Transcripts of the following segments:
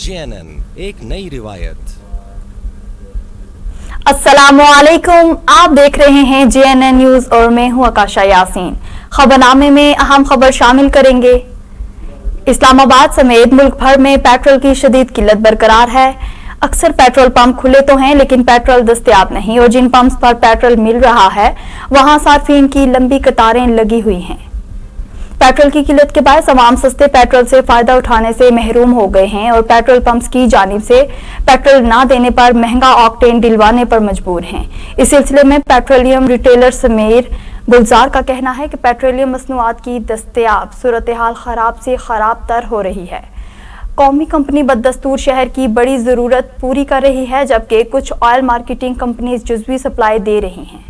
JNN एक नई रिवायत। अस्सलामुअलैकुम, आप देख रहे हैं JNN न्यूज और मैं हूं आकाशा यासीन। खबरनामे में अहम खबर शामिल करेंगे। इस्लामाबाद समेत मुल्क भर में पेट्रोल की शदीद किल्लत बरकरार है। अक्सर पेट्रोल पंप खुले तो हैं लेकिन पेट्रोल दस्तयाब नहीं और जिन पंप्स पर पेट्रोल मिल रहा है वहां सार्फिन की लंबी कतारें लगी हुई हैं। पेट्रोल की किल्लत के बाद तमाम सस्ते पेट्रोल से फायदा उठाने से महरूम हो गए हैं और पेट्रोल पंप्स की जानिब से पेट्रोल ना देने पर महंगा ऑक्टेन दिलवाने पर मजबूर हैं। इस सिलसिले में पेट्रोलियम रिटेलर समीर गुलजार का कहना है कि पेट्रोलियम मसनूआत की दस्तयाब सूरत हाल खराब से खराब तर हो रही है। कौमी कंपनी बदस्तूर शहर की बड़ी जरूरत पूरी कर रही है जबकि कुछ ऑयल मार्केटिंग कंपनीज जुज़वी सप्लाई दे रही हैं।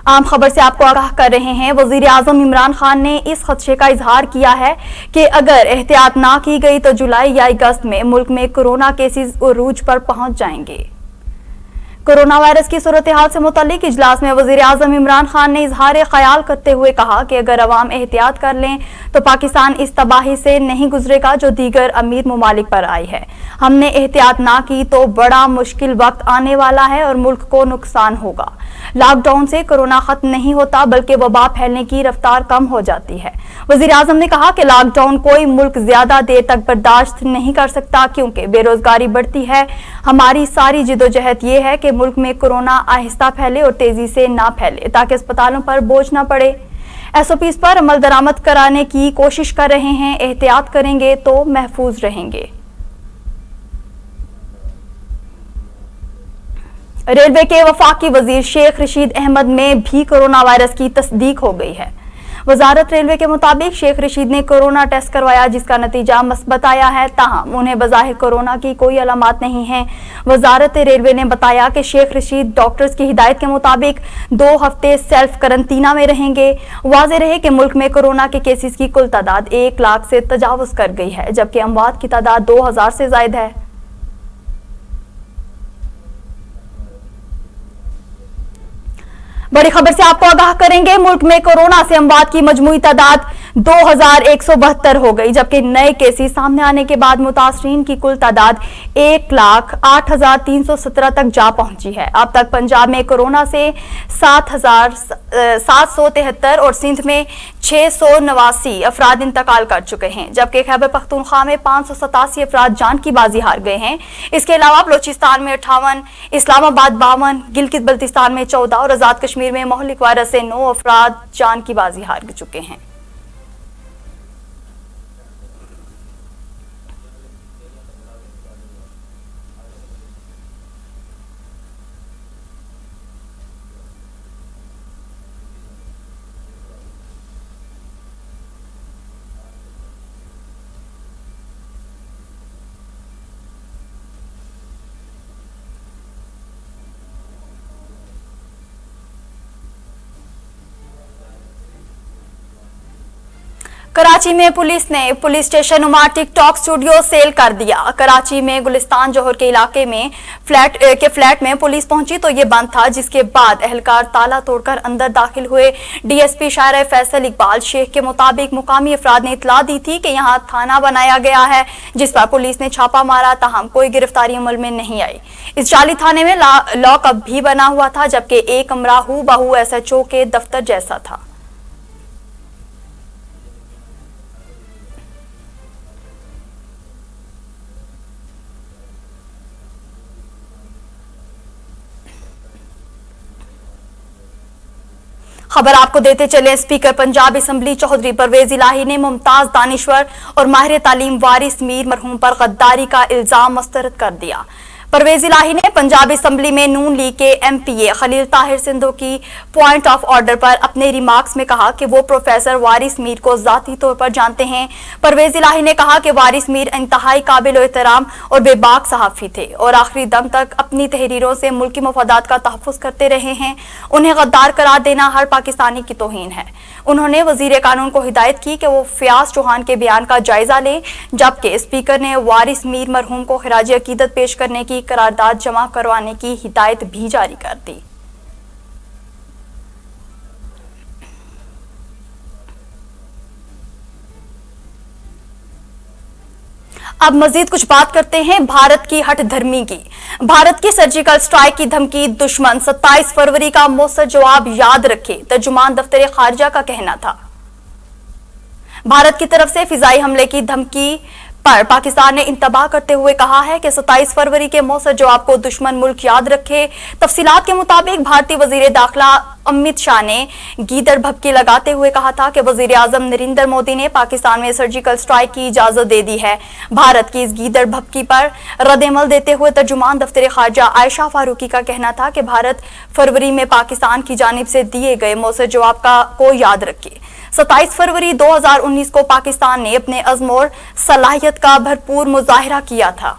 आम खबर से आपको आगाह कर रहे हैं। वजीर आजम इमरान खान ने इस खदशे का इजहार किया है कि अगर एहतियात ना की गई तो जुलाई या अगस्त में मुल्क में कोरोना केसेस उरूज पर पहुंच जाएंगे। कोरोना वायरस की सूरत हाल से मुतालिक इजलास में वजीर आजम इमरान खान ने इजहार ख्याल करते हुए कहा कि अगर अवाम एहतियात कर लें तो पाकिस्तान इस तबाही से नहीं गुजरेगा जो दीगर अमीर ममालिक पर आई है। हमने एहतियात ना की तो बड़ा मुश्किल वक्त आने वाला है और मुल्क को नुकसान होगा। लॉकडाउन से कोरोना खत्म नहीं होता बल्कि वबा फैलने की रफ्तार कम हो जाती है। वजीर आजम ने कहा कि लॉकडाउन कोई मुल्क ज्यादा देर तक बर्दाश्त नहीं कर सकता क्योंकि बेरोजगारी बढ़ती है। हमारी सारी जिदोजहद ये है कि मुल्क में कोरोना आहिस्ता फैले और तेजी से ना फैले ताकि अस्पतालों पर बोझ ना पड़े। SOPs पर अमल दरामद कराने की कोशिश कर रहे हैं। एहतियात करेंगे तो महफूज रहेंगे। रेलवे के वफाकी वजीर शेख रशीद अहमद में भी कोरोना वायरस की तस्दीक हो गई है। वजारत रेलवे के मुताबिक शेख रशीद ने कोरोना टेस्ट करवाया जिसका नतीजा मस्बत आया है, ताहम उन्हें बज़ाहिर कोरोना की कोई अलामत नहीं है। वजारत रेलवे ने बताया कि शेख रशीद डॉक्टर्स की हिदायत के मुताबिक 2 हफ्ते सेल्फ करंतना में रहेंगे। वाज़ेह रहे कि मुल्क में कोरोना के केसेस की कुल तादाद 1 लाख से तजावुज कर गई है जबकि अमवात की तादाद 2000 से ज्यादा है। बड़ी खबर से आपको आगाह करेंगे। मुल्क में कोरोना से अमवात की मजमूई तादाद 2172 हो गई जबकि नए केसेस सामने आने के बाद मुतासरीन की कुल तादाद 1,08,317 तक जा पहुंची है। अब तक पंजाब में कोरोना से 7,773 और सिंध में 689 अफराद इंतकाल कर चुके हैं जबकि खैबर पख्तूनख्वा में 587 अफराद जान की बाजी हार गए हैं। इसके अलावा बलोचिस्तान में 58, इस्लामाबाद 52, गिलगित बल्तिस्तान में 14 और आजाद कश्मीर में मोहलिक वायरस से 9 अफराद जान की बाजी हार चुके हैं। कराची में पुलिस ने पुलिस स्टेशन नुमा टिकटॉक स्टूडियो सेल कर दिया। कराची में गुलिस्तान जोहर के इलाके में फ्लैट में पुलिस पहुंची तो ये बंद था जिसके बाद एहलकार ताला तोड़कर अंदर दाखिल हुए। DSP शायर फैसल इकबाल शेख के मुताबिक मुकामी अफराद ने इतला दी थी कि यहाँ थाना बनाया गया है जिस पर पुलिस ने छापा मारा, ताहम कोई गिरफ्तारी अमल में नहीं आई। इस जाली थाने में लॉकअप भी बना हुआ था जबकि एक कमरा हूबहू SHO के दफ्तर जैसा था। खबर आपको देते चले। स्पीकर पंजाब असम्बली चौधरी परवेज इलाही ने मुमताज दानिश्वर और माहिर तालीम वारिस मीर मरहूम पर गद्दारी का इल्जाम मुस्तरद कर दिया। परवेज इलाही ने पंजाब असम्बली में नून लीग के MPA खलील ताहिर सिंधु की पॉइंट ऑफ ऑर्डर पर अपने रिमार्क्स में कहा कि वो प्रोफेसर वारिस मीर को जाती तौर पर जानते हैं। परवेज इलाही ने कहा कि वारिस मीर इंतहाई काबिल एहतराम और बेबाक सहाफ़ी थे और आखिरी दम तक अपनी तहरीरों से मुल्की मफादात का तहफ़्फ़ुज़ करते रहे हैं। उन्हें गद्दार करार देना हर पाकिस्तानी की तौहीन है। उन्होंने वजीर कानून को हिदायत की कि वो फयाज चौहान के बयान का जायजा लें जबकि स्पीकर ने वारिस मीर मरहूम को खिराज अकीदत पेश करने की करारदाद जमा करवाने की हिदायत भी जारी कर दी। अब मजीद कुछ बात करते हैं भारत की हठधर्मी की। भारत की सर्जिकल स्ट्राइक की धमकी दुश्मन 27 फरवरी का मौसर जवाब याद रखे, तर्जुमान दफ्तर खारजा का कहना था। भारत की तरफ से फिजाई हमले की धमकी पर पाकिस्तान ने इंतबाह करते हुए कहा है कि 27 फरवरी के मौसर जवाब को दुश्मन मुल्क याद रखे। तफसीलात के मुताबिक भारतीय वजीर दाखिला अमित शाह ने गीदड़ भभकी लगाते हुए कहा था कि वजीर आजम नरेंद्र मोदी ने पाकिस्तान में सर्जिकल स्ट्राइक की इजाजत दे दी है। भारत की इस गीदड़ भभकी पर रद्द-ए-अमल देते हुए तर्जुमान दफ्तर खारजा आयशा फारूकी का कहना था कि भारत फरवरी में पाकिस्तान की जानिब से दिए गए मौसर जवाब को याद रखे। 27 फरवरी 2019 को पाकिस्तान ने अपने अज़्म और सलाहियत का भरपूर मुजाहिरा किया था।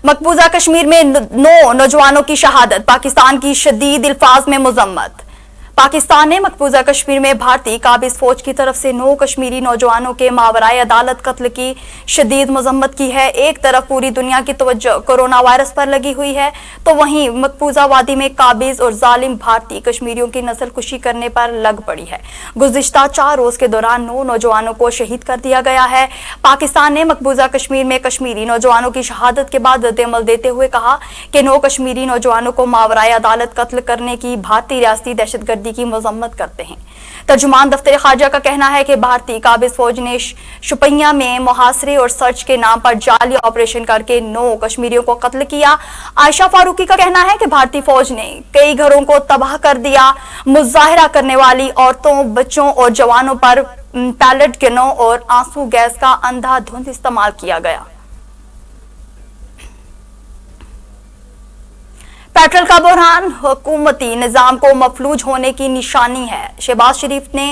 मकबूजा कश्मीर में 9 नौजवानों की शहादत, पाकिस्तान की शदीद अल्फाज में मुजम्मत। पाकिस्तान ने मकबूजा कश्मीर में भारतीय काबिज फौज की तरफ से 9 कश्मीरी नौजवानों के मावराए अदालत कत्ल की शदीद मजम्मत की है। एक तरफ पूरी दुनिया की तवज्जो कोरोना वायरस पर लगी हुई है, तो वहीं मकबूजा वादी में काबिज और जालिम भारतीय कश्मीरियों की नस्ल कुशी करने पर लग पड़ी है। गुज़िश्ता 4 रोज के दौरान 9 नौजवानों को शहीद कर दिया गया है। पाकिस्तान ने मकबूजा कश्मीर में कश्मीरी नौजवानों की शहादत के बाद रद्द-ए-अमल देते हुए कहा कि 9 कश्मीरी नौजवानों को मावराए अदालत कत्ल करने की भारतीय रियासती दहशतगर्दी की मजम्मत करते हैं। तर्जुमान दफ्तर खारजा का कहना है कि भारतीय काबिज फौज ने शुपिया में मुहासरे और सर्च के नाम पर जाली ऑपरेशन करके 9 कश्मीरियों को कत्ल किया। आयशा फारूकी का कहना है कि भारतीय फौज ने कई घरों को तबाह कर दिया। मुजाहिरा करने वाली औरतों, बच्चों और जवानों पर पैलेट गनों और आंसू गैस का अंधाधुंध इस्तेमाल किया गया। पेट्रोल का बहरान हुकूमती निजाम को मफलूज होने की निशानी है। शहबाज शरीफ ने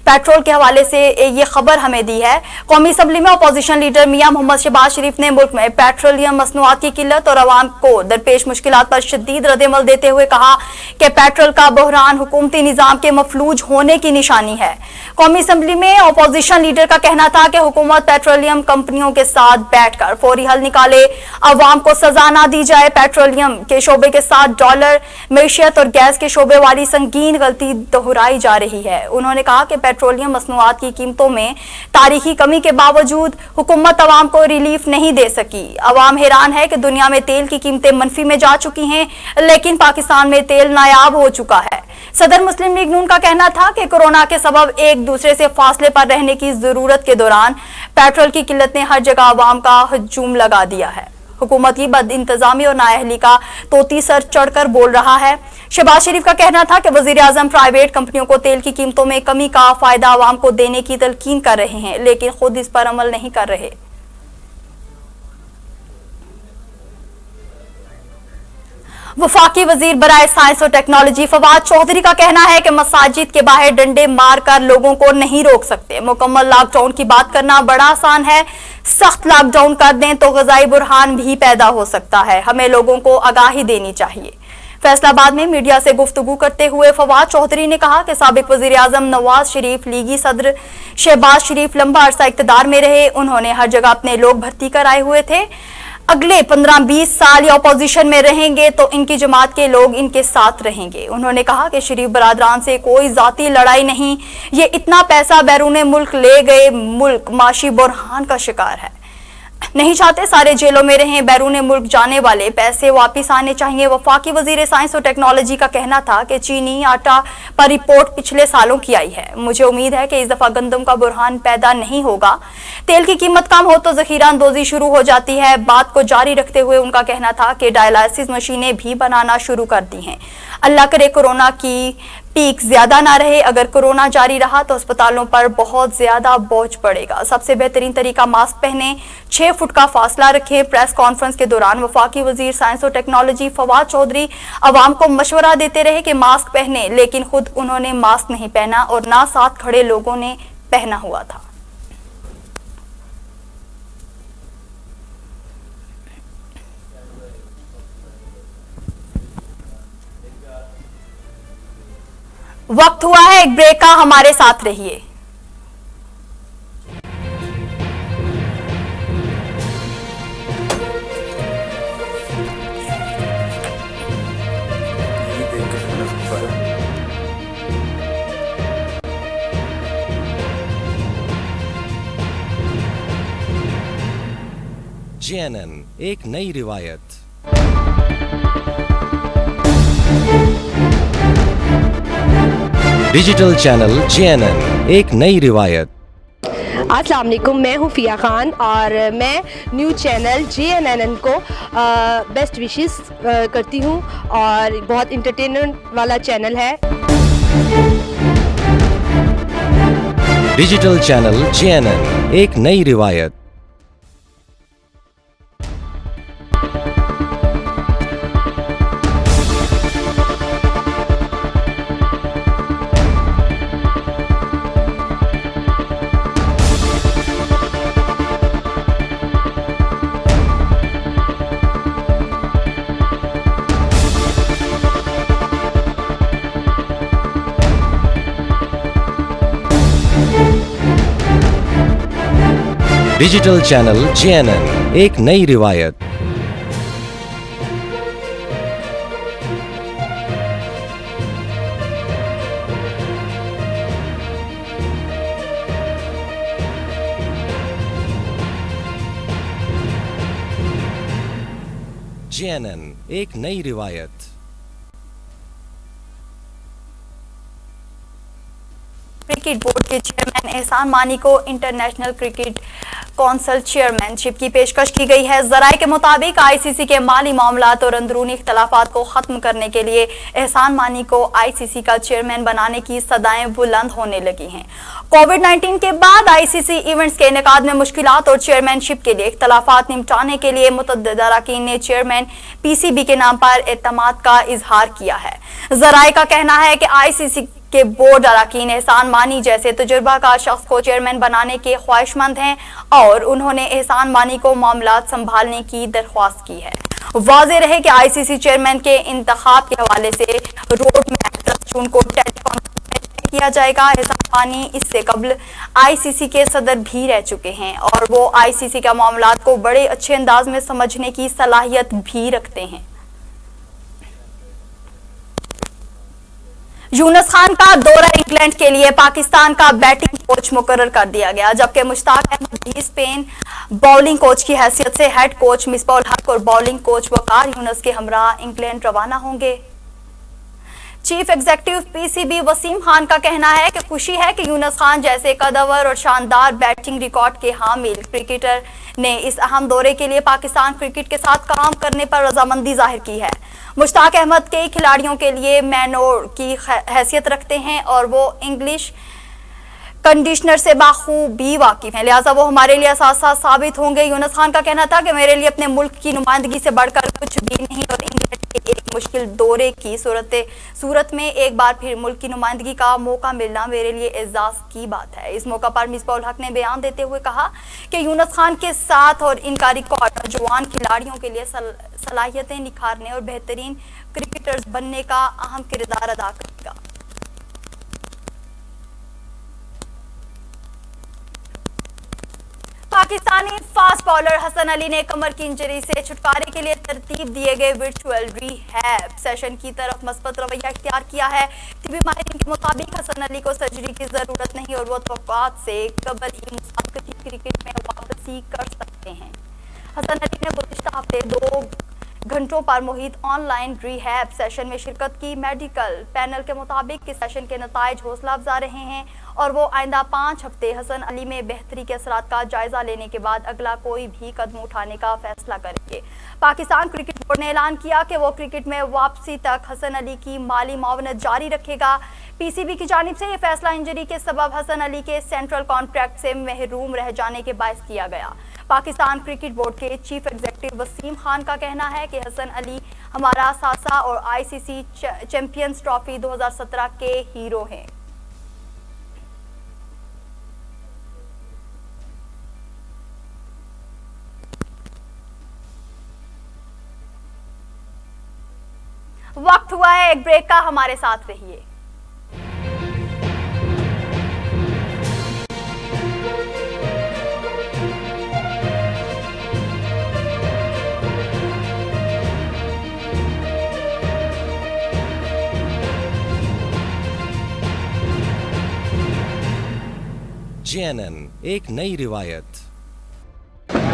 पेट्रोल के हवाले से ये खबर हमें दी है। कौमी असम्बली में अपोजिशन लीडर मियां मोहम्मद शहबाज शरीफ ने मुल्क में पेट्रोलियम मसनूआत की किल्लत और अवाम को दरपेश मुश्किलात पर शदीद रद्द-ए-अमल देते हुए कहा कि पेट्रोल का बहरान हुकूमती निजाम के मफलूज होने की निशानी है। कौमी असम्बली में अपोजिशन लीडर का कहना था कि हुकूमत पेट्रोलियम कंपनियों के साथ बैठकर फौरी हल निकाले, अवाम को सजा ना दी जाए। पेट्रोलियम के शोबे के $7 मैशियत और गैस के शोबे वाली संगीन गलती दोहराई जा रही है। उन्होंने कहा कि पेट्रोलियम मसनूआत की कीमतों में तारीखी कमी के बावजूद हुकूमत अवाम को रिलीफ नहीं दे सकी। अवाम हैरान है कि दुनिया में तेल की कीमतें मनफी में जा चुकी हैं, लेकिन पाकिस्तान में तेल नायाब हो चुका है। सदर मुस्लिम लीग नून का कहना था कि कोरोना के सबब एक दूसरे से फासले पर रहने की जरूरत के दौरान पेट्रोल की किल्लत ने हर जगह अवाम का हजूम लगा दिया है। हुकूमत की बद इंतजामी और नाअहली का तोती सर चढ़कर बोल रहा है। शहबाज शरीफ का कहना था कि वजीर आजम प्राइवेट कंपनियों को तेल की कीमतों में कमी का फायदा अवाम को देने की तलकीन कर रहे हैं, लेकिन खुद इस पर अमल नहीं कर रहे। वफाकी वजीर बराए साइंस और टेक्नोलॉजी फवाद चौधरी का कहना है कि मसाजिद के बाहर डंडे मारकर लोगों को नहीं रोक सकते। मुकम्मल लॉकडाउन की बात करना बड़ा आसान है, सख्त लॉकडाउन कर दें तो ग़ज़ाई बुरहान भी पैदा हो सकता है। हमें लोगों को आगाही देनी चाहिए। फैसलाबाद में मीडिया से गुफ्तगू करते हुए फवाद चौधरी ने कहा कि साबिक वजीर आजम नवाज शरीफ, लीगी सदर शहबाज शरीफ लंबा अरसा इक़्तिदार में रहे। उन्होंने हर जगह अपने लोग भर्ती कर आए हुए थे। अगले 15-20 साल या अपोजिशन में रहेंगे तो इनकी जमात के लोग इनके साथ रहेंगे। उन्होंने कहा कि शरीफ बरादरान से कोई जाती लड़ाई नहीं, ये इतना पैसा बैरून मुल्क ले गए, मुल्क माशी बुरहान का शिकार है। नहीं चाहते सारे जेलों में रहें, बैरून मुल्क जाने वाले पैसे वापिस आने चाहिए। वफाकी वजीर साइंस और टेक्नोलॉजी का कहना था कि चीनी आटा पर रिपोर्ट पिछले सालों की आई है। मुझे उम्मीद है कि इस दफा गंदम का बुरहान पैदा नहीं होगा। तेल की कीमत कम हो तो जखीरा अंदोजी शुरू हो जाती है। बात को जारी रखते हुए उनका कहना था कि डायलिसिस मशीनें भी बनाना शुरू कर दी हैं। अल्लाह करे कोरोना की पीक ज्यादा ना रहे। अगर कोरोना जारी रहा तो अस्पतालों पर बहुत ज्यादा बोझ पड़ेगा। सबसे बेहतरीन तरीका मास्क पहने, 6 फुट का फासला रखें। प्रेस कॉन्फ्रेंस के दौरान वफाकी वजीर साइंस और टेक्नोलॉजी फवाद चौधरी अवाम को मशवरा देते रहे कि मास्क पहने, लेकिन खुद उन्होंने मास्क नहीं पहना और ना साथ खड़े लोगों ने पहना हुआ था। वक्त हुआ है एक ब्रेक का, हमारे साथ रहिए। JNN एक नई रिवायत। डिजिटल चैनल JNN एक नई रिवायत। अस्सलाम वालेकुम, मैं हूँ फ़िया खान और मैं न्यू चैनल JNN को बेस्ट विशेस करती हूँ और बहुत इंटरटेनमेंट वाला चैनल है। डिजिटल चैनल JNN एक नई रिवायत। डिजिटल चैनल JNN एक नई रिवायत। JNN एक नई रिवायत। क्रिकेट बोर्ड के चेयरमैन एहसान मानी को इंटरनेशनल क्रिकेट कौंसिल चेयरमैनशिप की पेशकश की गई है। जराये के मुताबिक आईसीसी के माली मामलात और अंदरूनी इख्तलाफात को खत्म करने के लिए एहसान मानी को आईसीसी का चेयरमैन बनाने की सदाएं बुलंद होने लगी हैं। कोविड-19 के बाद आईसीसी इवेंट्स के इनेकाद में मुश्किलात और चेयरमैनशिप के लिए इख्तलाफात निपटाने के लिए मुतअद्दिद अरकान ने चेयरमैन पीसीबी के नाम पर एतमाद का इजहार किया है। जराये का कहना है कि आईसीसी के बोर्ड अरकान एहसान मानी जैसे तजुर्बाकार शख्स को चेयरमैन बनाने के ख्वाहिशमंद हैं और उन्होंने एहसान मानी को मामलात संभालने की दरख्वास्त की है। वाज़ेह रहे कि आईसीसी चेयरमैन के इंतखाब के हवाले से रोड मैप 10 जून को टेलीफोन किया जाएगा। एहसान मानी इससे कबल आईसीसी के सदर भी रह चुके हैं और वो आईसीसी के मामलात को बड़े अच्छे अंदाज में समझने की सलाहियत भी रखते हैं। यूनुस खान का दौरा इंग्लैंड के लिए पाकिस्तान का बैटिंग कोच मुकर्रर कर दिया गया, जबकि मुश्ताक अहमद भी स्पेन बॉलिंग कोच की हैसियत से हेड कोच मिसबाह उल हक और बॉलिंग कोच वकार यूनुस के हमरा इंग्लैंड रवाना होंगे। Chief executive PCB Wasim Khan का कहना है कि खुशी है कि यूनुस खान जैसे कदवर और शानदार बैटिंग रिकॉर्ड के हामिल क्रिकेटर ने इस अहम दौरे के लिए पाकिस्तान क्रिकेट के साथ काम करने पर रजामंदी जाहिर की है। मुश्ताक अहमद कई खिलाड़ियों के लिए मैनोर की हैसियत रखते हैं और वो इंग्लिश कंडीशनर से बाखूबी वाकिफ हैं, लिहाजा वो हमारे लिए साथ साबित होंगे। यूनुस खान का कहना था कि मेरे लिए अपने मुल्क की नुमाइंदगी से बढ़कर कुछ भी नहीं और इंग्लैंड के एक मुश्किल दौरे की सूरत में एक बार फिर मुल्क की नुमाइंदगी का मौका मिलना मेरे लिए एजाज की बात है। इस मौका पर मिसबाह उल हक ने बयान देते हुए कहा कि यूनुस खान के साथ और इनका रिकॉर्ड जवान खिलाड़ियों के लिए सलाहियतें निखारने और बेहतरीन क्रिकेटर्स बनने का अहम किरदार अदा करेगा। पाकिस्तानी फास्ट बॉलर हसन अली ने कमर की इंजरी से छुटकारे के लिए तरतीब दिए गए वर्चुअल रिहैब सेशन की तरफ मस्बत रवैया इख्तियार किया है। तिबी माहिरीन के मुताबिक हसन अली को सर्जरी की जरूरत नहीं और वो तवक्कुआत से कबल ही मुसाफिर क्रिकेट में वापसी कर सकते हैं। हसन अली ने गुज़िश्ता हफ्ते 2 घंटों पर मुहित ऑनलाइन रिहैब सेशन में शिरकत की। मेडिकल पैनल के मुताबिक इस सेशन के नताइज हौसला अफजा रहे हैं और वो आइंदा 5 हफ्ते हसन अली में बेहतरी के असरात का जायजा लेने के बाद अगला कोई भी कदम उठाने का फैसला करेंगे। पाकिस्तान क्रिकेट बोर्ड ने ऐलान किया कि वो क्रिकेट में वापसी तक हसन अली की माली मावनत जारी रखेगा। पीसीबी की जानिब से यह फैसला इंजरी के सबब हसन अली के सेंट्रल कॉन्ट्रैक्ट से महरूम रह जाने के बायस किया गया। पाकिस्तान क्रिकेट बोर्ड के चीफ एग्जीक्यूटिव वसीम खान का कहना है कि हसन अली हमारा सासा और आईसीसी चैंपियंस ट्रॉफी 2017 के हीरो हैं। वक्त हुआ है एक ब्रेक का, हमारे साथ रहिए। JNN एक नई रिवायत।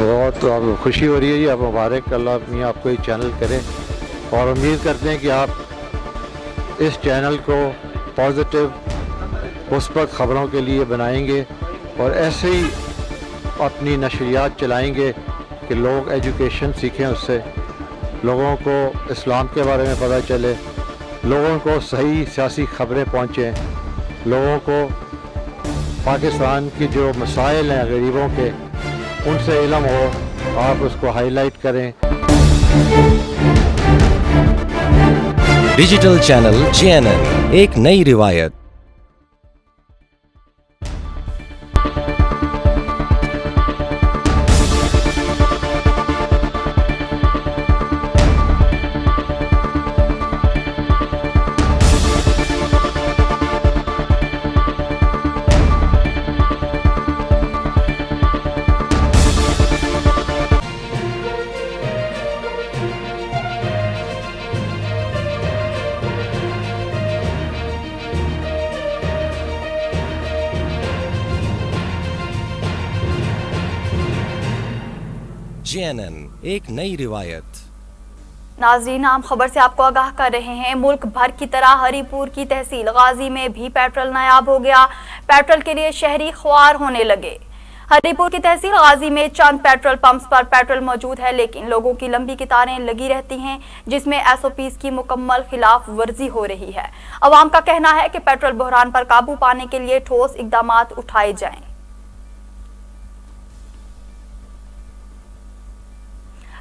बहुत अब खुशी हो रही है जी। आप मुबारक, अल्लाह मियाँ आपको ये चैनल करे और उम्मीद करते हैं कि आप इस चैनल को पॉजिटिव मुस्बत ख़बरों के लिए बनाएंगे और ऐसे ही अपनी नशरियात चलाएंगे कि लोग एजुकेशन सीखें, उससे लोगों को इस्लाम के बारे में पता चले, लोगों को सही सियासी ख़बरें पहुँचें, लोगों को पाकिस्तान की जो मसाइल हैं गरीबों के उनसे इल्म हो, आप उसको हाईलाइट करें। डिजिटल चैनल JNN, एक नई रिवायत। JNN, एक नई रिवायत। नाज़रीन, आम खबर से आपको आगाह कर रहे हैं। मुल्क भर की तरह हरीपुर की तहसील गाजी में भी पेट्रोल नायाब हो गया। पेट्रोल के लिए शहरी ख्वार होने लगे। हरीपुर की तहसील गाजी में चंद पेट्रोल पंप्स पर पेट्रोल मौजूद है, लेकिन लोगों की लंबी कतारें लगी रहती हैं, जिसमें SOPs की मुकम्मल खिलाफ वर्जी हो रही है। अवाम का कहना है कि पेट्रोल बहरान पर काबू पाने के लिए ठोस इकदामात उठाए जाएं।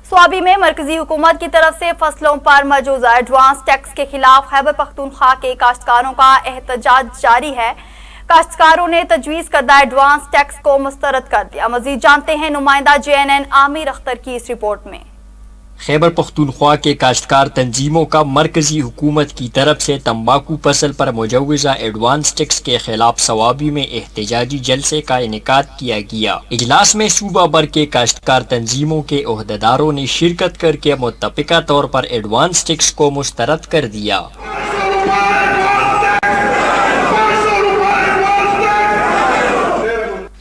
स्वाबी में मरकजी हुकूमत की तरफ से फसलों पर मौजूदा एडवांस टैक्स के खिलाफ खैबर पख्तूनख्वा के काश्तकारों का एहतजाज जारी है। काश्तकारों ने तजवीज़ करदा एडवांस टैक्स को मुस्तरद कर दिया। मजीद जानते हैं नुमाइंदा JNN आमिर अख्तर की इस रिपोर्ट में। खैबर पख्तूनख्वा के काश्तकार तंजीमों का मरकजी हुकूमत की तरफ से तंबाकू फसल पर मुजव्वजा एडवांस टैक्स के खिलाफ सवाबी में एहतजाजी जलसे का इनेकाद किया गया। इजलास में सूबा भर के काश्तकार तंजीमों के ओहदेदारों ने शिरकत करके मुत्तफिका तौर पर एडवांस टैक्स को मुस्तरद कर दिया।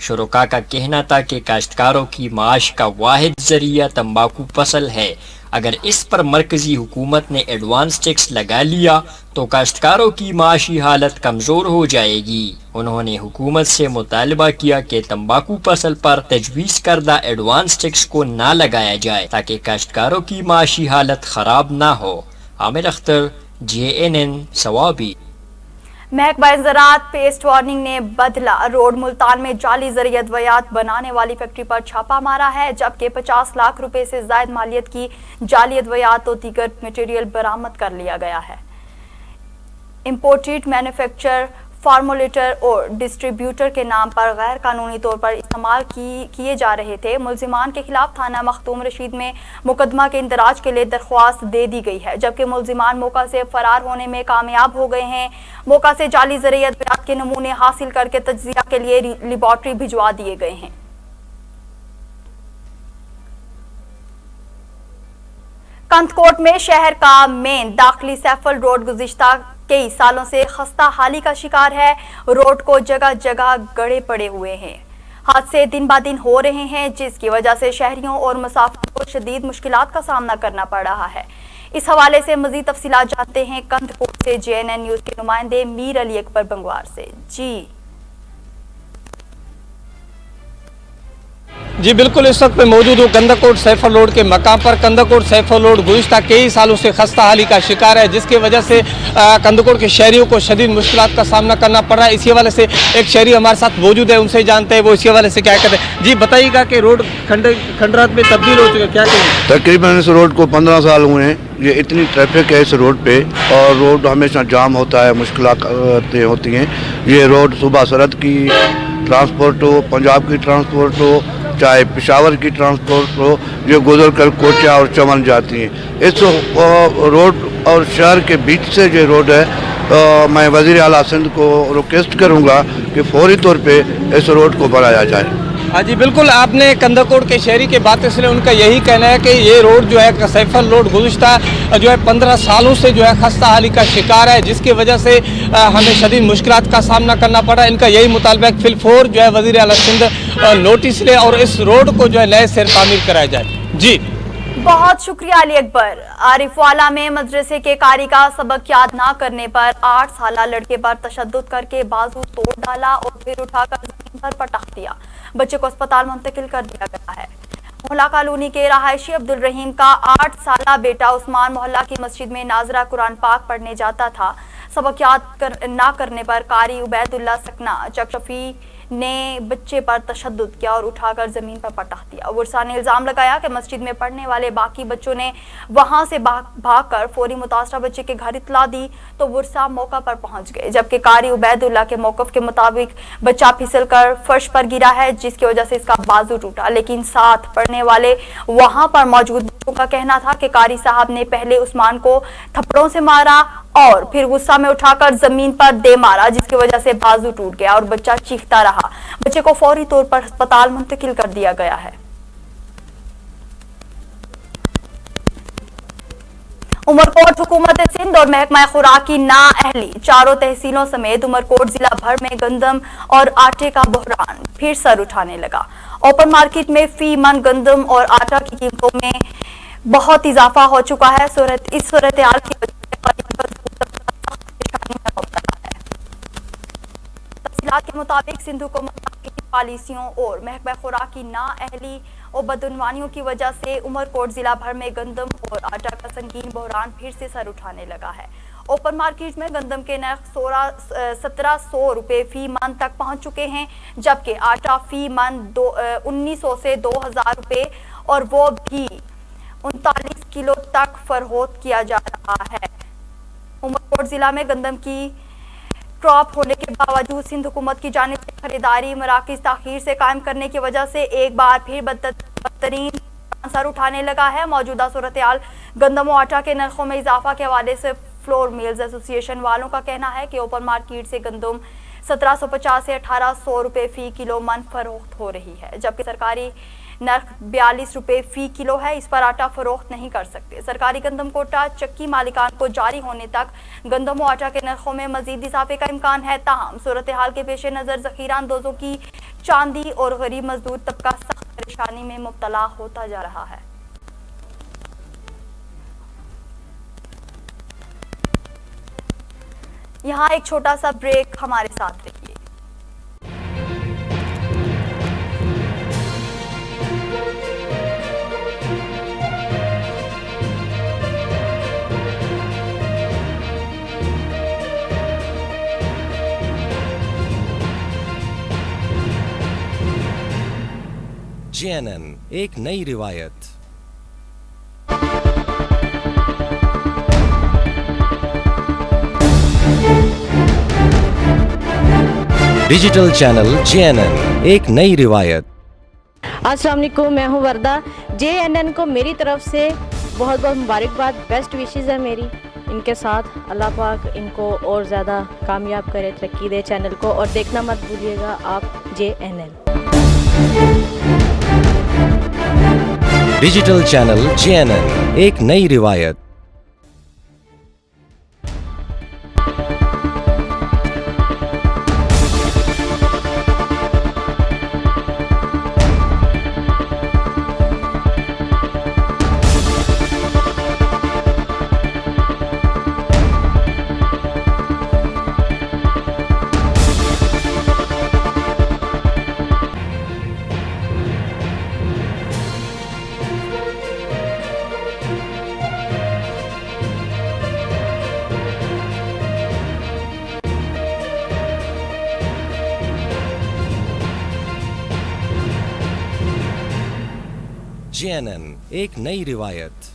शुरका का कहना था कि काश्तकारों की माश का वाहिद जरिया तंबाकू फसल है। अगर इस पर मरकजी हुकूमत ने एडवांस टैक्स लगा लिया तो काश्तकारों की माशी हालत कमजोर हो जाएगी। उन्होंने हुकूमत से मुतालबा किया कि तंबाकू फसल पर तजवीज़ करदा एडवांस टैक्स को ना लगाया जाए ताकि काश्तकारों की माशी हालत खराब ना हो। आमिर अख्तर, JNN सवाबी। महकमा ज़राअत पेस्ट वार्निंग ने बदला रोड मुल्तान में जाली ज़रिए अद्वियात बनाने वाली फैक्ट्री पर छापा मारा है, जबकि 50 लाख रुपए से जायद मालियत की जाली अद्वियात और दीगर मटेरियल बरामद कर लिया गया है। इम्पोर्टेड मैन्युफैक्चर, फार्मूलेटर और डिस्ट्रीब्यूटर के नाम पर गैर कानूनी तौर पर इस्तेमाल किए जा रहे थे। मुल्जिमान के खिलाफ थाना मखदूम रशीद में मुकदमा के इंदराज के लिए दरख्वास्त दे दी गई है, जबकि मुल्जिमान मौका से फरार होने में कामयाब हो गए हैं। मौका से जाली ज़रिए अद्वियात के नमूने हासिल करके तज्जिया के लिए लेबॉर्ट्री भिजवा दिए गए हैं। कंदकोट में शहर का मेन दाखिली सैफल रोड गुज़िश्ता कई सालों से खस्ता हाली का शिकार है। रोड को जगह जगह गड़े पड़े हुए हैं। हादसे दिन ब दिन हो रहे हैं, जिसकी वजह से शहरियों और मुसाफिरों को शदीद मुश्किलात का सामना करना पड़ रहा है। इस हवाले से मजीद तफसीलात जानते हैं कंदकोट से JNN न्यूज़ के नुमाइंदे मीर अली अकबर बंगवार से। जी बिल्कुल, इस वक्त मैं मौजूद हूँ कंदकोट सैफल रोड के मकाम पर। कंदकोट सैफल रोड गुज़िश्ता कई सालों से खस्ता हाली का शिकार है, जिसकी वजह से कंदकोट के शहरियों को शदीद मुश्किलात का सामना करना पड़ रहा है। इसी हवाले से एक शहरी हमारे साथ मौजूद है, उनसे जानते हैं वो इसी हवाले से क्या कहते हैं। जी बताइएगा कि रोड खंडरात में तब्दील हो चुका है, क्या कहें? तकरीबन इस रोड को 15 साल हुए हैं। ये इतनी ट्रैफिक है इस रोड पे और रोड हमेशा जाम होता है, मुश्किलात होती हैं। ये रोड सुबह सरहद की ट्रांसपोर्ट हो, पंजाब की ट्रांसपोर्ट हो, चाहे पेशावर की ट्रांसपोर्ट हो, जो गुजर कर कोचा और चमन जाती हैं। इस रोड और शहर के बीच से जो रोड है, मैं वज़ीर आला सिंध को रिक्वेस्ट करूंगा कि फौरी तौर पे इस रोड को बनाया जाए। हाँ जी बिल्कुल, आपने कंदकोट के शहरी की बात इसलिए उनका यही कहना है कि ये रोड जो है सैफल रोड गुज़िश्ता जो है 15 सालों से जो है खस्ता हाली का शिकार है, जिसकी वजह से हमें शदीद मुश्किलात का सामना करना पड़ा। इनका यही मुतालबा है कि फिलफोर जो है वज़ीर आला सिंध नोटिस ले और इस रोड को जो है नए सिर तामीर कराया जाए। जी बहुत शुक्रिया अली अकबर। आरिफवाला में मदरसे के कारी का सबक याद ना करने पर 8 साला लड़के पर तशद्दुद करके बाजू तोड़ डाला और फिर उठाकर जमीन पर पटक दिया। बच्चे को अस्पताल मुंतकिल कर दिया गया है। मोहल्ला कॉलोनी के रहायशी अब्दुल रहीम का 8 साला बेटा उस्मान मोहल्ला की मस्जिद में नाजरा कुरान पाक पढ़ने जाता था। सबक याद ना करने पर कारी उबैदुल्ला सकना चकशफी ने बच्चे पर तशद्दुद किया और उठाकर जमीन पर पटक दिया। वर्षा ने इल्जाम लगाया कि मस्जिद में पढ़ने वाले बाकी बच्चों ने वहां से भागकर फौरी मुतासरा बच्चे के घर इतला दी तो वर्षा मौका पर पहुंच गए, जबकि कारी उबैदुल्ला के मौकफ के मुताबिक बच्चा फिसलकर फर्श पर गिरा है, जिसकी वजह से इसका बाजू टूटा। लेकिन साथ पढ़ने वाले वहां पर मौजूद बच्चों का कहना था कि कारी साहब ने पहले उस्मान को थप्पड़ों से मारा और फिर गुस्सा में उठाकर जमीन पर दे मारा, जिसकी वजह से बाजू टूट गया और बच्चा चीखता रहा। बच्चे को फौरी तौर पर अस्पताल मुंतकिल कर दिया गया है। उमरकोट हुकूमत सिंध और महकमा खुराक की नाअहली चारों तहसीलों समेत उमरकोट जिला भर में गंदम और आटे का बहरान फिर सर उठाने लगा। ओपन मार्केट में फी मन गंदम और आटा की कीमतों में बहुत इजाफा हो चुका है। इस सूरत हाल की वजह तफसीलात के मुताबिक सिंध हुकूमत की पॉलिसियों और महकमा खुराक की नाअहली और बदउनवानियों की वजह से उमरकोट जिला भर में गंदम और आटा का संगीन बहरान फिर से सर उठाने लगा है। ओपन मार्केट में गंदम के नर्ख 1700 रुपए फी मन तक पहुंच चुके हैं, जबकि आटा फी मन 1900 से 2000 रुपए और वो भी 39 किलो तक फरोख्त किया जा रहा है। उमरकोट जिला में गंदम की क्रॉप होने के बावजूद सिंध हुकूमत की जानिब से खरीदारी मराकज़ ताखीर से कायम करने की वजह से एक बार फिर बदतरीन सर उठाने लगा है। मौजूदा सूरत हाल गंदम और आटा के नरखों में इजाफा के हवाले से फ्लोर मिल्स एसोसिएशन वालों का कहना है कि ओपन मार्केट से गंदम 1750 से 1800 रुपए फी किलो मन फरोख्त हो रही है, जबकि सरकारी नर्ख 42 रुपए फी किलो है। इस पर आटा फरोख्त नहीं कर सकते। सरकारी गंदम कोटा चक्की मालिकान को जारी होने तक गंदम और आटा के नरखों में मजीद इजाफे का इम्कान है। ताहम सूरत हाल के पेश नज़र ज़ख़ीरा अंदोजों की चांदी और गरीब मजदूर तबका सख्त परेशानी में मुब्तला होता जा रहा है। यहाँ एक छोटा सा ब्रेक, हमारे साथ रहिए। JNN एक नई रिवायत। डिजिटल चैनल JNN एक नई रिवायत। अस्सलाम वालेकुम, मैं हूँ वर्दा। JNN को मेरी तरफ से बहुत बहुत मुबारकबाद, बेस्ट विशेज़ है मेरी इनके साथ। अल्लाह पाक इनको और ज़्यादा कामयाब करे, तरक्की दे चैनल को। और देखना मत भूलिएगा आप JNN। डिजिटल चैनल JNN एक नई रिवायत। JNN एक नई रिवायत।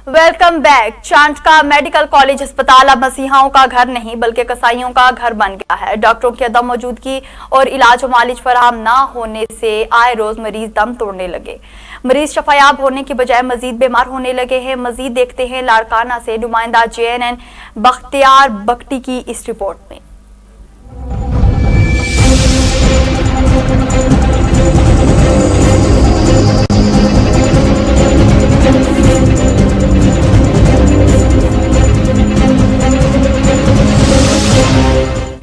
Welcome back. चांट का मेडिकल कॉलेज अस्पताल अब मसीहाओं का घर नहीं बल्कि कसाईयों का घर बन गया है। डॉक्टरों की अदम मौजूदगी और इलाज और मालिज फराहम ना होने से आए रोज मरीज दम तोड़ने लगे। मरीज शफायाब होने की बजाय मजीद बीमार होने लगे हैं। मजीद देखते हैं लाड़काना से नुमाइंदा JNN बख्तियार बख्टी की इस रिपोर्ट में।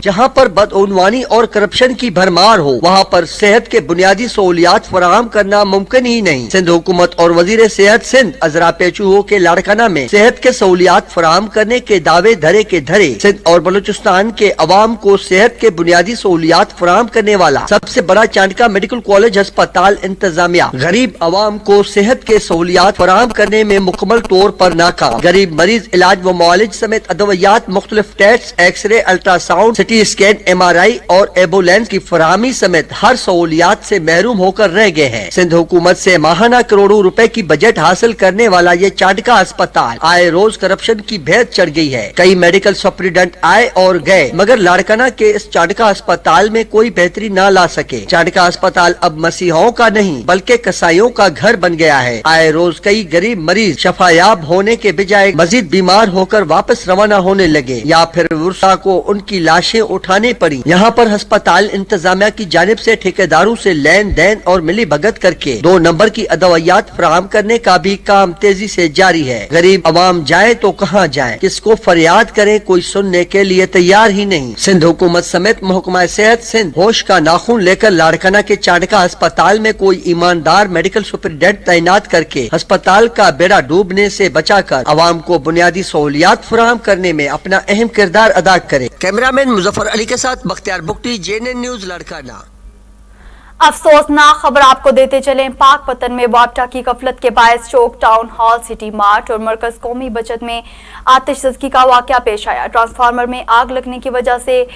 जहाँ पर बदउनवानी और करप्शन की भरमार हो वहाँ पर सेहत के बुनियादी सहूलियात फराहम करना मुमकिन ही नहीं। सिंध हुकूमत और वजीर सेहत सिंध अजरा पेचू के लाड़काना में सेहत के सहूलियात फराहम करने के दावे धरे के धरे सिंध और बलूचिस्तान के अवाम को सेहत के बुनियादी सहूलियात फराहम करने वाला सबसे बड़ा चांडका मेडिकल कॉलेज अस्पताल इंतजामिया गरीब अवाम को सेहत के सहूलियात फराहम करने में मुकम्मल तौर पर नाकाम। गरीब मरीज इलाज व मुआलिज समेत अदवियात, मुख्तलिफ test, x-ray, ultrasound, CT scan, MRI और एम्बुलेंस की फराहमी समेत हर सहूलियात से महरूम होकर रह गए हैं। सिंध हुकूमत से माहाना करोड़ों रुपए की बजट हासिल करने वाला ये चांडका अस्पताल आए रोज करप्शन की भेद चढ़ गई है। कई मेडिकल सुपरिटेंडेंट आए और गए मगर लाड़काना के इस चांडका अस्पताल में कोई बेहतरी न ला सके। चांडका अस्पताल अब मसीहों का नहीं बल्कि कसाईयों का घर बन गया है। आए रोज कई गरीब मरीज शफायाब होने के बजाय मजीद बीमार होकर वापस रवाना होने लगे या फिर वर्षा को उनकी लाशें उठाने पड़ी। यहाँ पर अस्पताल इंतजामिया की जानिब से ठेकेदारों से लेन देन और मिली भगत करके 2 नंबर की अदवियात फराहम करने का भी काम तेजी से जारी है। गरीब अवाम जाए तो कहाँ जाए, किसको फरियाद करें, कोई सुनने के लिए तैयार ही नहीं। सिंध हुकूमत समेत महकमा सेहत सिंध होश का नाखून लेकर लाड़काना के चांडका अस्पताल में कोई ईमानदार मेडिकल सुपरिटेंडेंट तैनात करके अस्पताल का बेड़ा डूबने से बचाकर अवाम को बुनियादी सहूलियात फराहम करने में अपना अहम किरदार अदा करे। कैमरामैन मुजफ्फर अली के साथ बख्तियार बुख्ती, JNN न्यूज लाड़काना। अफसोसनाक खबर आपको देते चले, पाकपतन में वापटा की गफलत के बायस चौक टाउन हॉल, सिटी मार्ट और मरकज कौमी बचत में आतिशज़दगी का वाकया पेश आया। ट्रांसफार्मर में आग लगने की वजह से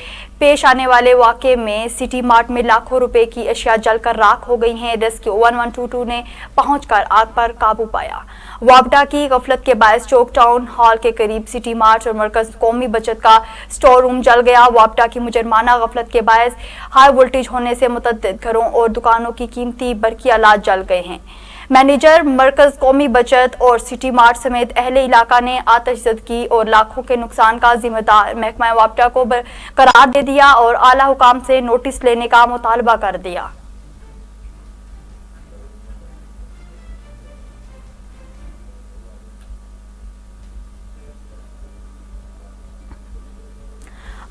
पेश आने वाले वाकये में सिटी मार्ट में लाखों रुपए की अशिया जलकर राख हो गई हैं। रेस्क्यू 1122 ने पहुंचकर आग पर काबू पाया। वापटा की गफलत के बायस चौक टाउन हॉल के करीब सिटी मार्ट और मरकज कौमी बचत का स्टोर रूम जल गया। वापटा की मुजरमाना गफलत के बायस हाई वोल्टेज होने से मुतअद्दिद घरों और दुकानों की कीमती बरकी आलात जल गए हैं। मैनेजर मरकज कौमी बचत और सिटी मार्ट समेत अहले इलाका ने आतिशज़दगी और लाखों के नुकसान का जिम्मेदार महकमा वापटा को करार दे दिया और आला हुकाम से नोटिस लेने का मुतालबा कर दिया।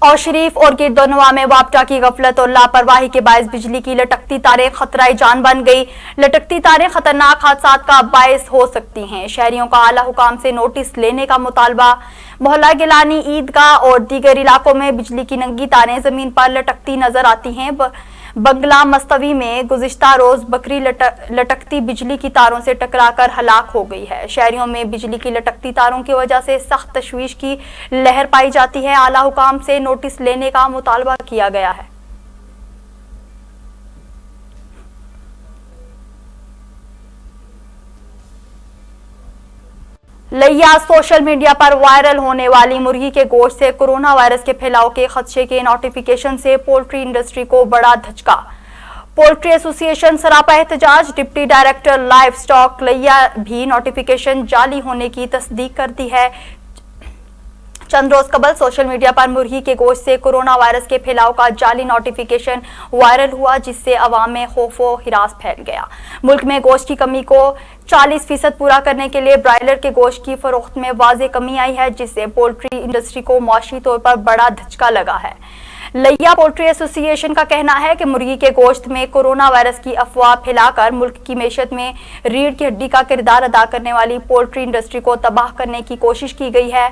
और शरीफ और गिरदोनवा में वापटा की गफलत और लापरवाही के बायस बिजली की लटकती तारें खतराए जान बन गई। लटकती तारें खतरनाक हादसात का बायस हो सकती हैं। शहरियों का आला हुकाम से नोटिस लेने का मुतालबा। मोहल्ला गिलानी, ईदगाह और दीगर इलाकों में बिजली की नंगी तारें जमीन पर लटकती नजर आती हैं। बंगला मस्तवी में गुज़िश्ता रोज बकरी लटकती बिजली की तारों से टकराकर हलाक हो गई है। शहरियों में बिजली की लटकती तारों की वजह से सख्त तशवीश की लहर पाई जाती है। आला हुकाम से नोटिस लेने का मुतालबा किया गया है। लिया सोशल मीडिया पर वायरल होने वाली मुर्गी के गोश्त से कोरोना वायरस के फैलाव के खदशे के नोटिफिकेशन से पोल्ट्री इंडस्ट्री को बड़ा धचका। पोल्ट्री एसोसिएशन सरापा एहतजाज। डिप्टी डायरेक्टर लाइव स्टॉक लिया भी नोटिफिकेशन जाली होने की तस्दीक कर दी है। चंद रोज कबल सोशल मीडिया पर मुर्गी के गोश्त से कोरोना वायरस के फैलाव का जाली नोटिफिकेशन वायरल हुआ, जिससे अवाम में खौफ व हिरास फैल गया। मुल्क में गोश्त की कमी को 40% पूरा करने के लिए ब्रायलर के गोश्त की फरोख्त में वाज़े कमी आई है, जिससे पोल्ट्री इंडस्ट्री को माशी तौर पर बड़ा धचका लगा है। लिया पोल्ट्री एसोसिएशन का कहना है कि मुर्गी के गोश्त में कोरोना वायरस की अफवाह फैलाकर मुल्क की मैशत में रीढ़ की हड्डी का किरदार अदा करने वाली पोल्ट्री इंडस्ट्री को तबाह करने की कोशिश की गई है।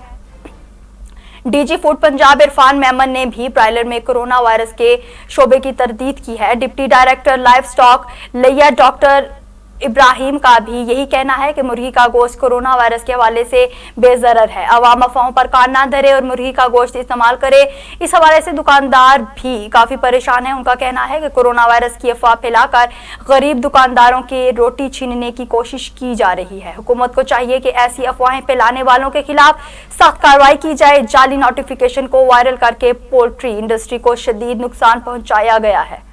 डीजी फूड पंजाब इरफान मेमन ने भी ब्रायलर में कोरोना वायरस के शोबे की तरदीद की है। डिप्टी डायरेक्टर लाइव स्टॉक लिया डॉक्टर इब्राहिम का भी यही कहना है कि मुर्गी का गोश्त कोरोना वायरस के हवाले से बेजरर है। अवाम अफवाहों पर कान ना धरे और मुर्गी का गोश्त इस्तेमाल करे। इस हवाले से दुकानदार भी काफी परेशान है। उनका कहना है कि कोरोना वायरस की अफवाह फैलाकर गरीब दुकानदारों की रोटी छीनने की कोशिश की जा रही है। हुकूमत को चाहिए कि ऐसी अफवाहें फैलाने वालों के खिलाफ सख्त कार्रवाई की जाए। जाली नोटिफिकेशन को वायरल करके पोल्ट्री इंडस्ट्री को शदीद नुकसान पहुंचाया गया है।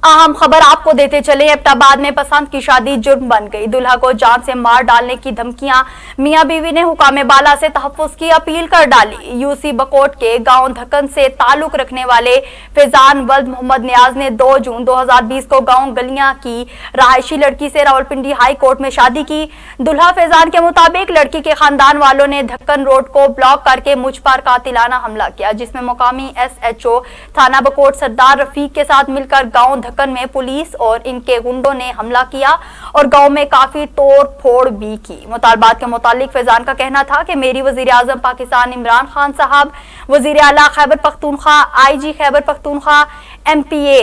अहम खबर आपको देते चले, एबटाबाद में पसंद की शादी जुर्म बन गई। दूल्हा को जान से मार डालने की धमकियां, मियां बीवी ने हुकामे बाला से तहफ्फुज की अपील कर डाली। यूसी बकोट के गांव धक्कन से ताल्लुक रखने वाले फैजान वल्द मोहम्मद नियाज ने 2 जून 2020 को गांव गलियां की रहायशी लड़की से रावलपिंडी हाई कोर्ट में शादी की। दूल्हा फैजान के मुताबिक लड़की के खानदान वालों ने धक्कन रोड को ब्लॉक करके मुझ पर कातिलाना हमला किया, जिसमें मुकामी SHO थाना बकोट सरदार रफीक के साथ मिलकर गांव धक्कन में पुलिस और इनके गुंडों ने हमला किया और गांव में काफी तोड़ फोड़ भी की। मुतालबात के मुतालिक फैजान का कहना था कि मेरी वजीर आजम पाकिस्तान इमरान खान साहब, वजीर आला खैबर पख्तूनख्वा, IG खैबर पख्तूनख्वा, MPA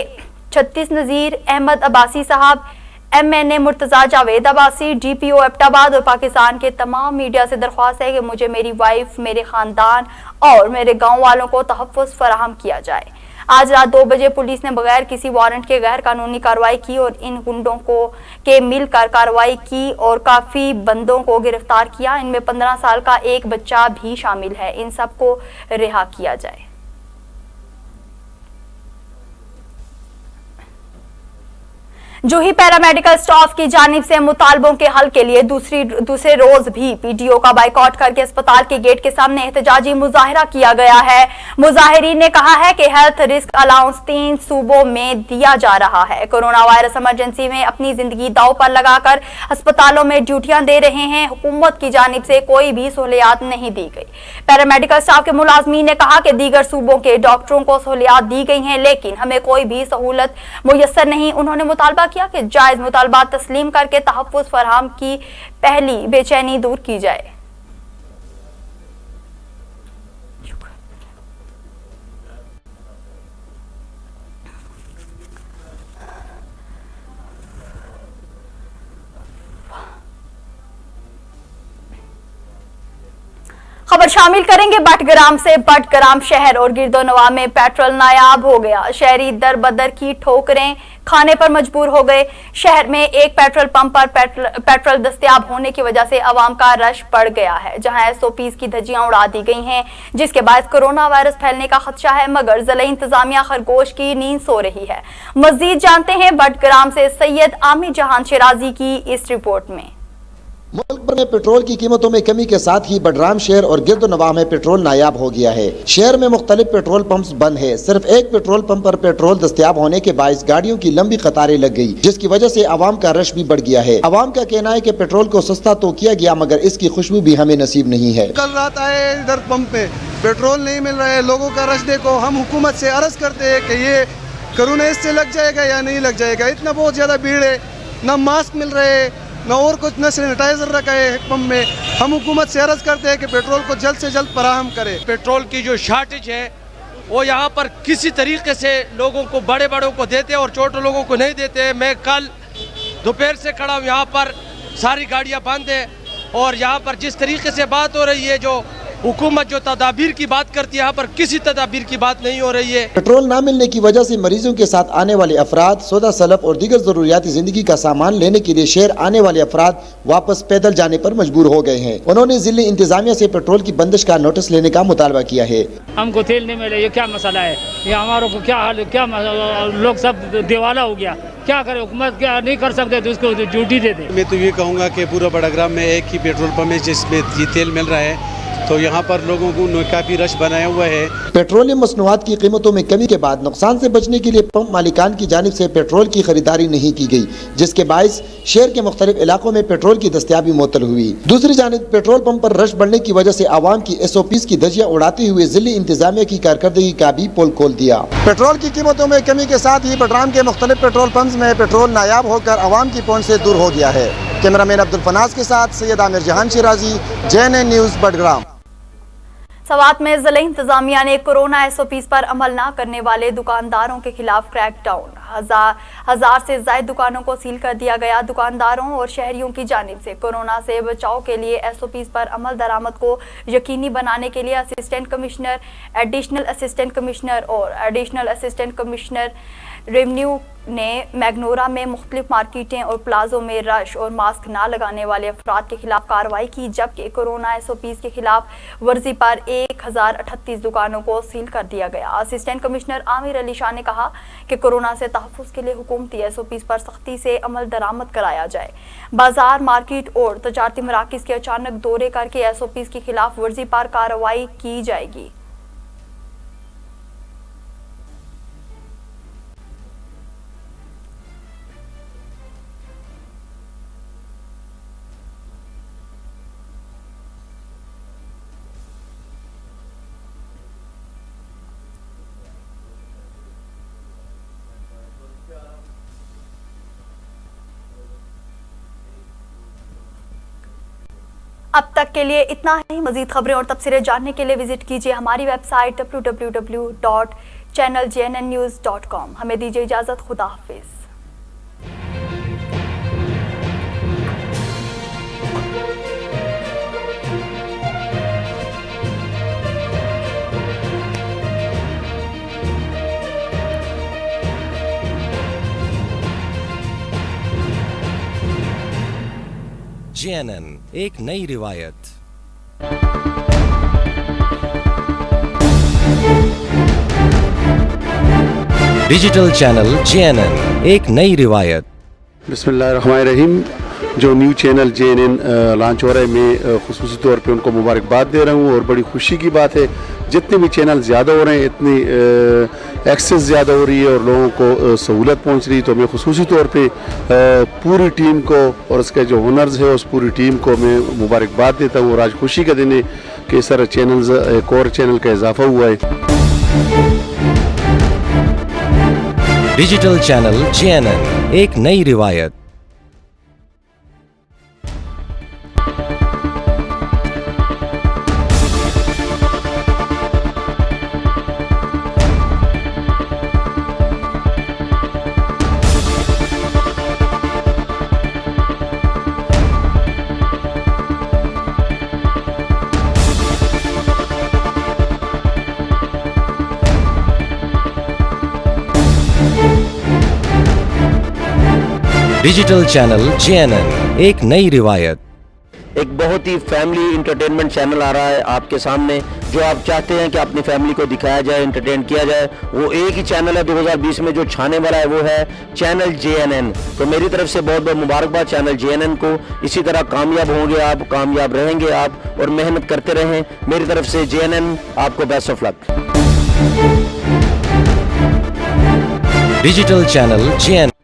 36 नजीर अहमद अब्बासी साहब, MNA मुर्तजा जावेद अब्बासी, DPO एबटाबाद और पाकिस्तान के तमाम मीडिया से दरख्वास्त है कि मुझे, मेरी वाइफ, मेरे खानदान और मेरे गाँव वालों को तहफ्फुज फराहम किया जाए। आज रात 2 बजे पुलिस ने बगैर किसी वारंट के गैर कानूनी कार्रवाई की और इन गुंडों को के मिलकर कार्रवाई की और काफी बंदों को गिरफ्तार किया। इनमें 15 साल का एक बच्चा भी शामिल है। इन सबको रिहा किया जाए। जूही पैरामेडिकल स्टाफ की जानिब से मुतालबों के हल के लिए दूसरे रोज भी PTO का बाइकआउट करके अस्पताल के गेट के सामने एहतजाजी मुजाहिरा किया गया है। मुजाहिरीन ने कहा है कि हेल्थ रिस्क अलाउंस 3 सूबों में दिया जा रहा है। कोरोना वायरस इमरजेंसी में अपनी जिंदगी दांव पर लगाकर अस्पतालों में ड्यूटियां दे रहे हैं। हुकूमत की जानिब से कोई भी सहूलियात नहीं दी गई। पैरामेडिकल स्टाफ के मुलाजमीन ने कहा कि दीगर सूबों के डॉक्टरों को सहूलियात दी गई हैं, लेकिन हमें कोई भी सहूलत मुयस्सर नहीं। उन्होंने मुतालबा किया कि जायज मुतालबात तस्लीम करके तहफ्फुज फराहम की पहली बेचैनी दूर की जाए। खबर शामिल करेंगे बटग्राम से। बटग्राम शहर और गिरदोनवा में पेट्रोल नायाब हो गया। शहरी दर बदर की ठोकरें खाने पर मजबूर हो गए। शहर में एक पेट्रोल पंप पर पेट्रोल दस्तयाब होने की वजह से आवाम का रश बढ़ गया है, जहां SOPs की धज्जियां उड़ा दी गई हैं, जिसके बाद कोरोना वायरस फैलने का खदशा है। मगर जिला इंतजामिया खरगोश की नींद सो रही है। मजीद जानते हैं बटग्राम से सैयद आमिर जहान शिराजी की इस रिपोर्ट में। मुल्क भर में पेट्रोल की कीमतों में कमी के साथ ही बडराम शहर और गिरदोनवाह में पेट्रोल नायाब हो गया है। शहर में मुख्तलिफ पेट्रोल पंप्स बंद है। सिर्फ एक पेट्रोल पंप पर पेट्रोल दस्तयाब होने के बायस गाड़ियों की लंबी कतारें लग गई, जिसकी वजह से आवाम का रश भी बढ़ गया है। आवाम का कहना है कि पेट्रोल को सस्ता तो किया गया, मगर इसकी खुशबू भी हमें नसीब नहीं है। कल रात आए इधर पंप पे, पेट्रोल नहीं मिल रहा है, लोगों का रश देखो। हम हुकूमत से अर्ज करते हैं कि ये कोरोना इससे लग जाएगा या नहीं लग जाएगा। इतना बहुत ज्यादा भीड़ है, न मास्क मिल रहे न और कुछ, न सैनिटाइजर रखा है पंप में। हम हुकूमत से अर्ज करते हैं कि पेट्रोल को जल्द से जल्द फराहम करे। पेट्रोल की जो शॉर्टेज है वो यहाँ पर किसी तरीके से लोगों को, बड़े बड़ों को देते हैं और छोटे लोगों को नहीं देते। मैं कल दोपहर से खड़ा हूँ यहाँ पर, सारी गाड़ियाँ बंद है और यहाँ पर जिस तरीके से बात हो रही है, जो हुकूमत जो तदाबीर की बात करती है, यहाँ पर किसी तदाबीर की बात नहीं हो रही है। पेट्रोल न मिलने की वजह से मरीजों के साथ आने वाले अफराद सौदा सलफ और दीगर जरूरियाती जिंदगी का सामान लेने के लिए शहर आने वाले अफराद वापस पैदल जाने पर मजबूर हो गए हैं। उन्होंने जिले इंतजामिया से पेट्रोल की बंदिश का नोटिस लेने का मुतालबा किया है। हमको तेल नहीं मिले, ये क्या मसला है? ये हमारों को क्या हाल, क्या लोग सब दिवाला हो गया, क्या करे? हुकूमत क्या नहीं कर सकते तो उसको ड्यूटी दे दे। मैं तो ये कहूँगा कि पूरा बड़ाग्राम में एक ही पेट्रोल पंप है जिसमें ये तेल मिल रहा है, तो यहाँ पर लोगों को काफी रश बनाया हुआ है। पेट्रोलियम मसनूआत की कीमतों में कमी के बाद नुकसान से बचने के लिए पंप मालिकान की जानिब से पेट्रोल की खरीदारी नहीं की गई, जिसके बायस शहर के मुख्तलिफ इलाकों में पेट्रोल की दस्तयाबी मुअत्तल हुई। दूसरी जानिब पेट्रोल पंप पर रश बढ़ने की वजह से आवाम की SOPs की धज्जियां उड़ाते हुए जिले इंतजामिया की कारकर्दगी का भी पोल खोल दिया। पेट्रोल की कीमतों में कमी के साथ ही बडराम के मुख्तलिफ पेट्रोल पंप्स में पेट्रोल नायाब होकर आवाम की पहुँच से दूर हो गया है। कैमरामैन अब्दुल फनाज के साथ सैयद आमिर जहान शिराजी, JNN न्यूज़ बडग्राम। सवात में जिला इंतजामिया ने कोरोना SOPs पर अमल न करने वाले दुकानदारों के खिलाफ क्रैकडाउन। हजार से ज्यादा दुकानों को सील कर दिया गया। दुकानदारों और शहरियों की जानिब से कोरोना से बचाव के लिए SOPs पर अमल दरामद को यकीनी बनाने के लिए assistant commissioner, additional assistant commissioner और एडिशनल असिस्टेंट कमिश्नर रेवेन्यू ने मैग्नोरा में मुख्तलिफ मार्केटें और प्लाजों में रश और मास्क ना लगाने वाले अफराद के खिलाफ कार्रवाई की, जबकि कोरोना SOPs के खिलाफ वर्जी पर 1038 दुकानों को सील कर दिया गया। असिस्टेंट कमिश्नर आमिर अली शाह ने कहा कि कोरोना से तहफ़्फ़ुज़ के लिए हुकूमती SOPs पर सख्ती से अमल दरामद कराया जाए। बाजार, मार्केट और तजारती मराकिज़ के अचानक दौरे करके SOPs की खिलाफ वर्जी पर कार्रवाई की जाएगी। अब तक के लिए इतना ही। मजीद खबरें और तफसीरें जानने के लिए विजिट कीजिए हमारी वेबसाइट www.channelgnnews.com। हमें दीजिए इजाज़त। खुदा हाफिज़। JNN एक नई रिवायत। डिजिटल चैनल JNN एक नई रिवायत। बिस्मिल्लाहिर्रहमानिर्रहीम। जो न्यू चैनल JNN लॉन्च हो रहा है, मैं खुसूसी तौर पे उनको मुबारकबाद दे रहा हूँ और बड़ी खुशी की बात है, जितने भी चैनल ज़्यादा हो रहे हैं इतनी एक्सेस ज़्यादा हो रही है और लोगों को सहूलत पहुँच रही है। तो मैं खुसूसी तौर पे पूरी टीम को और उसके जो हुनर्स है उस पूरी टीम को मैं मुबारकबाद देता हूँ। और आज खुशी का दिन है कि इस तरह चैनल्स, एक और चैनल का इजाफा हुआ है। डिजिटल चैनल JNN एक नई रिवायत। डिजिटल चैनल JNN एक नई रिवायत। एक बहुत ही फैमिली इंटरटेनमेंट चैनल आ रहा है आपके सामने। जो आप चाहते हैं कि अपनी फैमिली को दिखाया जाए, एंटरटेन किया जाए, वो एक ही चैनल है 2020 में जो छाने वाला है, वो है चैनल JNN। तो मेरी तरफ से बहुत बहुत मुबारकबाद चैनल JNN को। इसी तरह कामयाब होंगे आप, कामयाब रहेंगे आप और मेहनत करते रहें। मेरी तरफ से JNN आपको best of luck. Digital channel JNN।